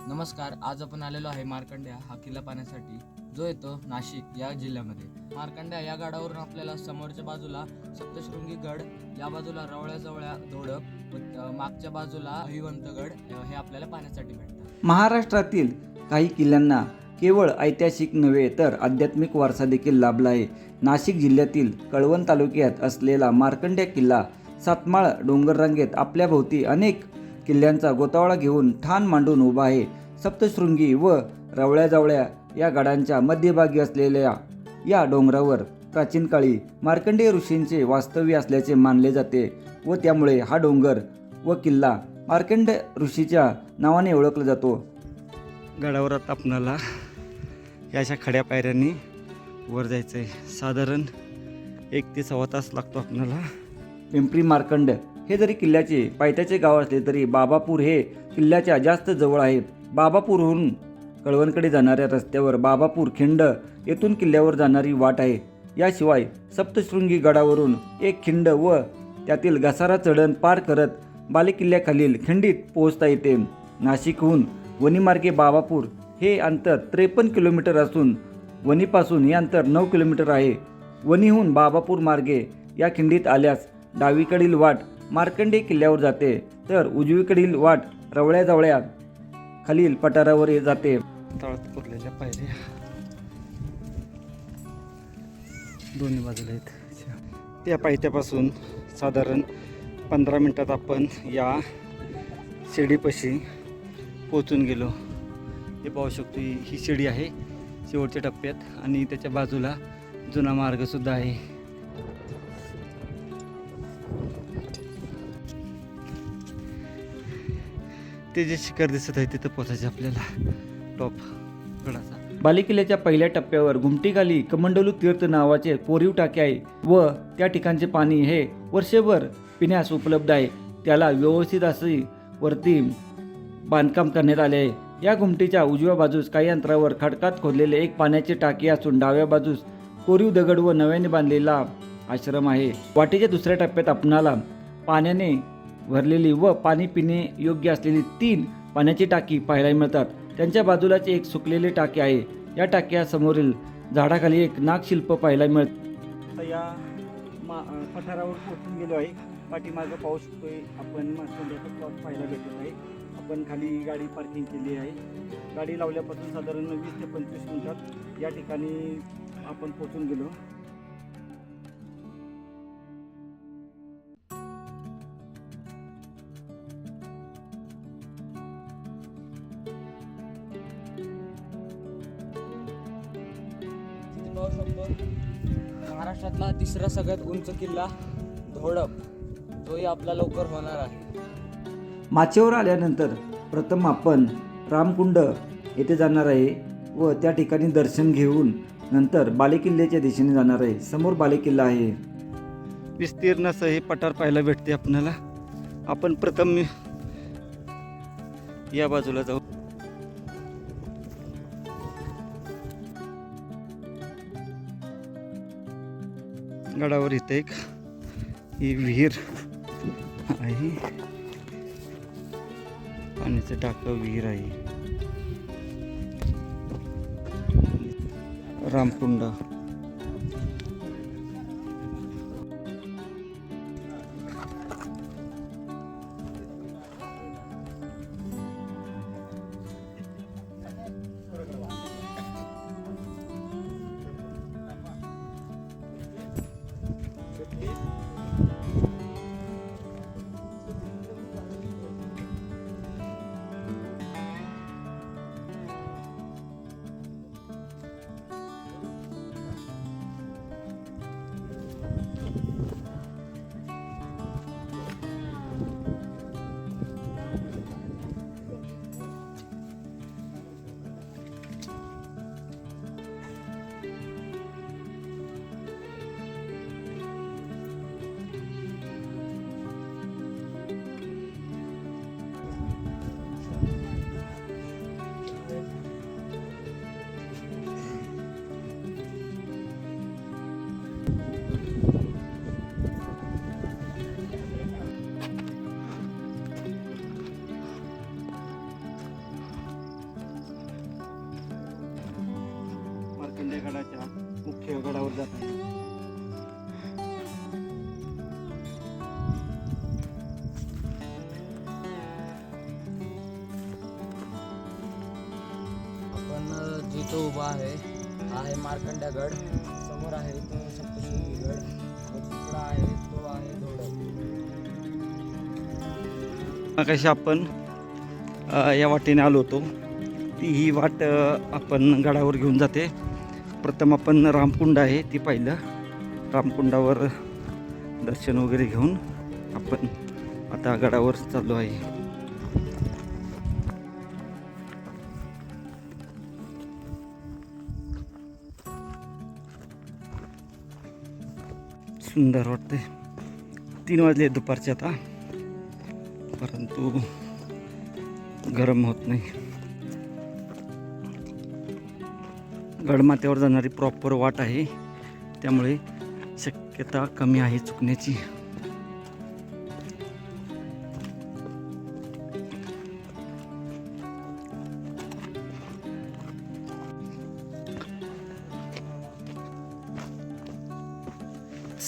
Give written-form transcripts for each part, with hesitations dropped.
नमस्कार. आज आपण आलेलो आहे मार्कंड्या हा किल्ला पाहण्यासाठी, जो येतो नाशिक या जिल्ह्यामध्ये. मार्कंड्या या गडावरून आपल्याला समोरच्या बाजूला सप्तशृंगी गड, या बाजूला रवळ्या धोडप व मागच्या बाजूला अहिवंतगड हे आपल्याला पाहण्यासाठी भेटतात. महाराष्ट्रातील काही किल्ल्यांना केवळ ऐतिहासिक नव्हे तर आध्यात्मिक वारसा देखील लाभला आहे. नाशिक जिल्ह्यातील कळवण तालुक्यात असलेला मार्कंड्या किल्ला सातमाळ डोंगररांगेत आपल्या भोवती अनेक किल्ल्यांचा गोतावळा घेऊन ठाण मांडून उभा आहे. सप्तशृंगी व रवळ्या या गडांच्या मध्यभागी असलेल्या या डोंगरावर प्राचीन काळी मार्कंडेय ऋषींचे वास्तव्य असल्याचे मानले जाते व त्यामुळे हा डोंगर व किल्ला मार्कंडेय ऋषीच्या नावाने ओळखला जातो. गडावर आता आपणाला या अशा खड्या पायऱ्यांनी वर जायचं आहे. साधारण 1 ते सव्वा तास लागतो आपल्याला. पिंपरी मार्कंड हे जरी किल्ल्याचे पायथ्याचे गाव असले तरी बाबापूर हे किल्ल्याच्या जास्त जवळ आहे. बाबापूरहून कळवणकडे जाणाऱ्या रस्त्यावर बाबापूर खिंड येथून किल्ल्यावर जाणारी वाट आहे. याशिवाय सप्तशृंगी गडावरून एक खिंड व त्यातील घसारा चढण पार करत बालेकिल्ल्याखालील खिंडीत पोहोचता येते. नाशिकहून वणीमार्गे बाबापूर हे अंतर 53 किलोमीटर असून वणीपासून हे अंतर 9 किलोमीटर आहे. वणीहून बाबापूर मार्गे या खिंडीत आल्यास डावीकडील वाट मार्कंडे किल्ल्यावर जाते तर उजवीकडील वाट रवळ्या खालील पठारावर जाते. तळात पुरलेल्या पायऱ्या दोन्ही बाजूला आहेत. त्या पायथ्यापासून साधारण 15 मिनिटात आपण या शिडीपाशी पोचून गेलो. हे पाहू शकतो, ही शिडी आहे शेवटच्या टप्प्यात आणि त्याच्या बाजूला जुना मार्गसुद्धा आहे. ते जे शिखर दिसत आहे तिथं पोचायचे आपल्याला टॉप गडाचा. बालेकिल्ल्याच्या पहिल्या टप्प्यावर घुमटीखाली कमंडलू तीर्थ नावाचे कोरीव टाके आहे व त्या ठिकाणचे पाणी हे वर्षभर पिण्यास उपलब्ध आहे. त्याला व्यवस्थित असे वरती बांधकाम करण्यात आले आहे. या घुमटीच्या उजव्या बाजूस काही अंतरावर खडकात खोदलेले एक पाण्याचे टाके असून डाव्या बाजूस कोरीव दगड व नव्याने बांधलेला आश्रम आहे. वाटेच्या दुसऱ्या टप्प्यात आपणाला पाण्याने भरलेली व पाणी पिणे योग्य असलेली 3 पाण्याची टाकी पाहायला मिळतात. त्यांच्या बाजूलाच एक सुकलेले टाके आहे. या टाक्यासमोरील झाडाखाली एक नागशिल्प पाहायला मिळतं. या पठारावर पोहोचून गेलो आहे. पाठीमागं पाहू शकतोय आपण मार्कंड्याचा प्लॉट पाहायला भेटत आहे. आपण खाली गाडी पार्किंग केली आहे. गाडी लावल्यापासून साधारण 20 ते 25 मिनिटात या ठिकाणी आपण पोहोचून गेलो. महाराष्ट्रातला तिसरा सगळ्यात उंच किल्ला धोडप, तोही आपला लवकर होणार आहे. माचेवर आल्यानंतर प्रथम आपण रामकुंड येथे जाणार आहे व त्या ठिकाणी दर्शन घेऊन नंतर बालेकिल्ल्याच्या दिशेने जाणार आहे. समोर बालेकिल्ला आहे. विस्तीर्ण असं हे पठार पाहायला भेटते आपल्याला. आपण प्रथम या बाजूला जाऊ. गडावर इथे एक ही विहीर आहे. पाण्याचं टाकं विहीर आहे. रामकुंड मार्कंडे गडाच्या मुख्य गडावर जात आहे. आपण जिथं उभा आहे हा आहे मार्कंड्यागड. समोर आहे तो सप्तशृंगी गड. तिकडं आहे तो आहे धोडप. कशी आपण या वाटेने आलो होतो ती ही वाट आपण गडावर घेऊन जाते. प्रथम आपण रामकुंड आहे ती पाहिलं. रामकुंडावर दर्शन वगैरे घेऊन आपण आता गडावर चाललो आहे. सुंदर वाटते. 3 वाजले दुपारचे आता, परंतु गरम होत नाही. गडमाथ्यावर जाणारी प्रॉपर वाट आहे, त्यामुळे शक्यता कमी आहे चुकण्याची.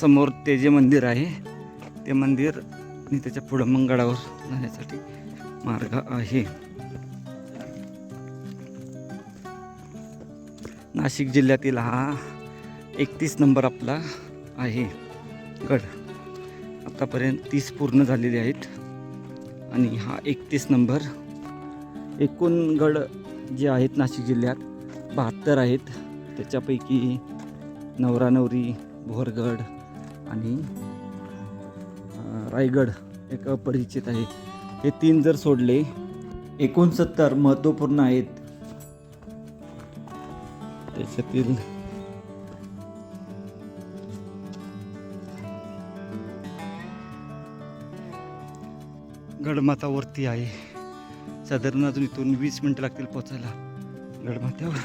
समोर ते जे मंदिर आहे ते मंदिर आणि त्याच्या पुढं मग गडावर जाण्यासाठी मार्ग आहे. नाशिक जिल्ह्यातील हा 31 नंबर आपला आहे गड. आतापर्यंत 30 पूर्ण झालेले आहेत आणि हा 31 नंबर. एकूण गड जे आहेत नाशिक जिल्ह्यात 72 आहेत. त्याच्यापैकी नवरानवरी, भोरगड आणि रायगड एक अपरिचित आहे. हे 3 जर सोडले 69 महत्त्वपूर्ण आहेत. त्याच्यातील गडमाथा वरती आहे. साधारण अजून इथून 20 मिनिटं लागतील पोचायला गडमाथ्यावर.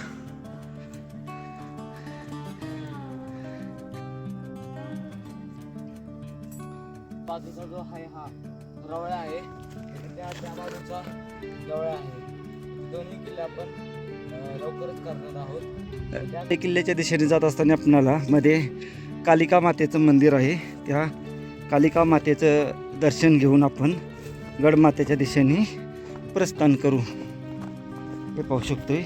बाजूचा जो आहे हा रवळा आहे, त्या बाजूचा जवळ आहे. दोन्ही किल्ले आपण लवकरच करणार आहोत. त्या किल्ल्याच्या दिशेने जात असताना आपणाला मध्ये कालिका मातेचं मंदिर आहे. त्या कालिका मातेचं दर्शन घेऊन आपण गडमातेच्या दिशेने प्रस्थान करू. हे पाहू शकतोय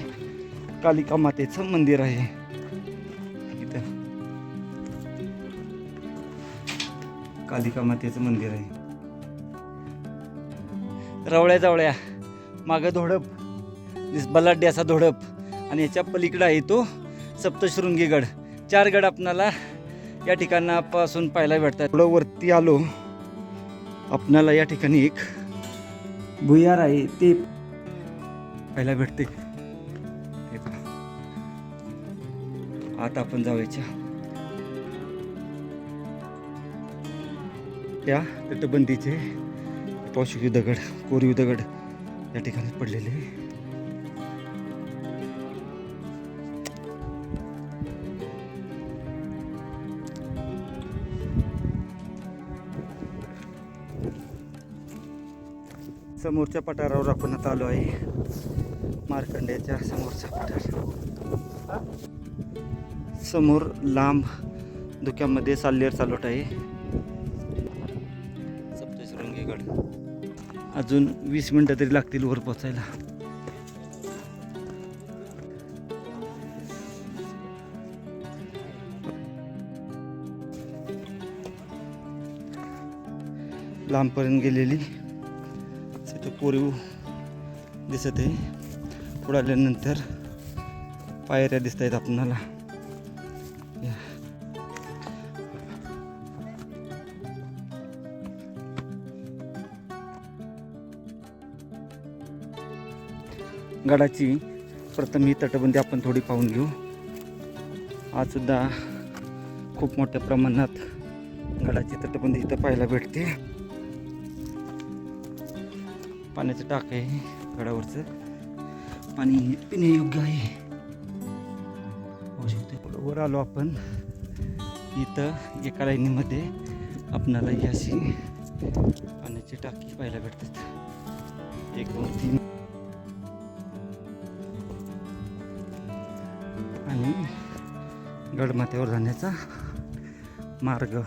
कालिका मातेचं मंदिर आहे इथं. कालिका मातेचं मंदिर आहे. रवळ्या जवळ्या मागं धोडप, बलाढ्य असा धोडप आणि याच्या पलीकडं आहे तो सप्तशृंगी गड. 4 गड आपणाला या ठिकाणापासून पाहायला भेटतात. थोडं वरती आलो आपणाला या ठिकाणी एक भुयार आहे ते पाहायला भेटते. हे पहा. आता आपण जाऊया त्या तटबंदीचे पावशी दगड, कोरीव दगड या ठिकाणी पडलेले. समोरच्या पठारावर आपण आता आलो आहे. मार्कंड्याच्या समोरचा पठार. समोर लांब धुक्यामध्ये साल्हेर चालवत आहे सप्तशृंगी गड. अजून 20 मिनिटं तरी लागतील वर पोचायला. लांबपर्यंत गेलेली कोरीव दिसत आहे. पुढे आल्यानंतर पायऱ्या दिसत आहेत आपणाला. गडाची प्रथम ही तटबंदी आपण थोडी पाहून घेऊ. आज सुद्धा खूप मोठ्या प्रमाणात गडाची तटबंदी इथं पाहायला भेटते. पाण्याचं टाक आहे गडावरचं. पाणी पिण्यायोग्य आहे. वर आलो आपण. इथं एका लाईनीमध्ये आपणाला ही अशी पाण्याची टाकी पाहायला भेटतात. 1 2 3 आणि गडमाथ्यावर जाण्याचा मार्ग.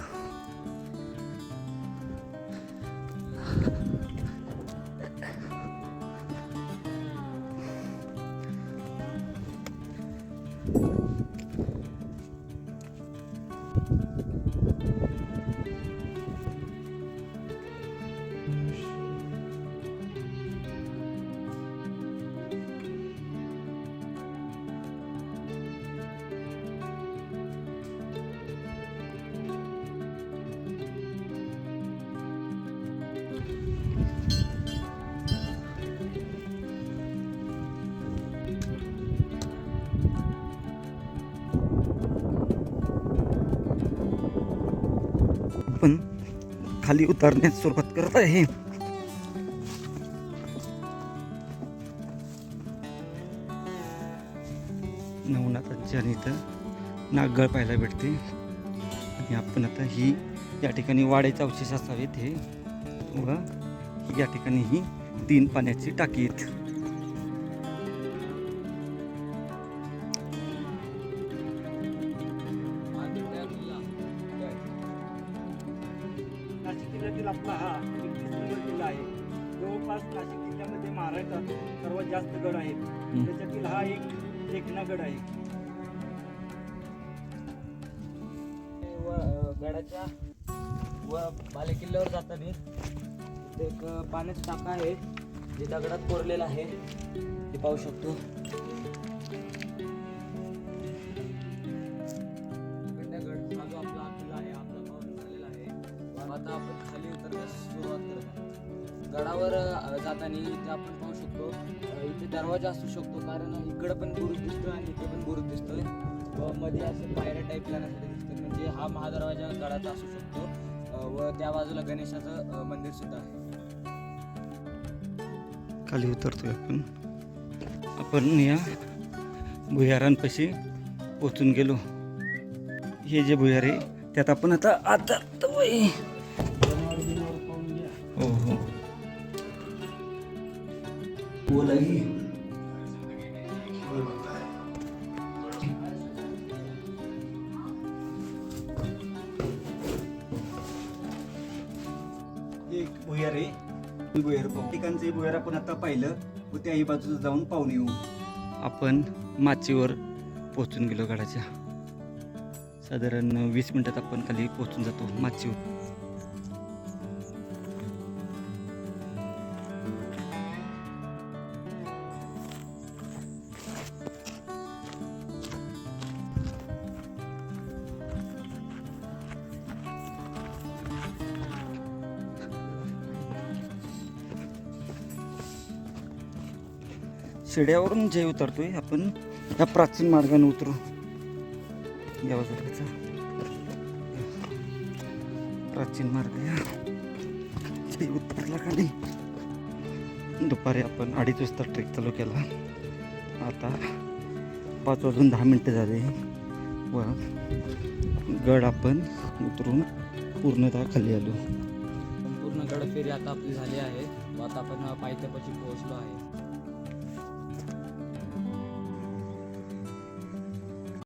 आपण खाली उतरण्यास सुरुवात करत आहे. नवनाथांच्या आणि इथं नागगळ पाहायला भेटते. आणि आपण आता ही या ठिकाणी वाड्याचे अवशेष असावेत हे, व या ठिकाणी ही 3 पाण्याची टाकी आहेत. नाशिक जिल्ह्यातील आपला हा 31 नंबर किल्ला आहे. जवळपास नाशिक जिल्ह्यामध्ये महाराष्ट्रात सर्वात जास्त गड आहेत. त्याच्यातील हा एक देखणा गड आहे. गडाच्या व बालेकिल्ल्यावर जाताना एक पाण्याचा टाका आहे जे दगडात कोरलेला आहे, ते पाहू शकतो. गड हा जो आपला किल्ला आहे, आपला पाहून झालेला आहे. आता आपण खाली उतरण्यास सुरुवात करत आहोत. गडावर जाताना इथे आपण पाहू शकतो, इथे दरवाजा असू शकतो, कारण इकडं पण बुरुज दिसतोय आणि इथे पण बुरुज दिसतोय. व मध्ये असं पायऱ्या टाईप जाण्यासाठी दिसतं, म्हणजे हा महादरवाजा गडाचा असू शकतो. व त्या बाजूला गणेशाचं मंदिर सुद्धा आहे. खाली उतरतोय आपण या भुयारांपाशी पोचून गेलो. हे जे भुयार आहे त्यात आपण आता हो हो बोलाही. एक भुयार आहे, भुयार ठिकाणचे भुयार आपण आता पाहिलं व त्याही बाजूला जाऊन पाहून येऊ. आपण माचीवर पोहोचून गेलो गडाच्या. साधारण 20 मिनिटात आपण खाली पोहोचून जातो माचीवर. शिड्यावरून जे उतरतोय आपण या प्राचीन मार्गाने उतरू. या बाजूला प्राचीन मार्ग या जे उतरला खाली. दुपारी आपण 2:30 वाजता ट्रेक चालू केला. आता 5:10 झाले व गड आपण उतरून पूर्णतः खाली आलो. संपूर्ण गड फेरी आता आपली झाली आहे व आता आपण पायथ्यापाशी पोहोचलो आहे.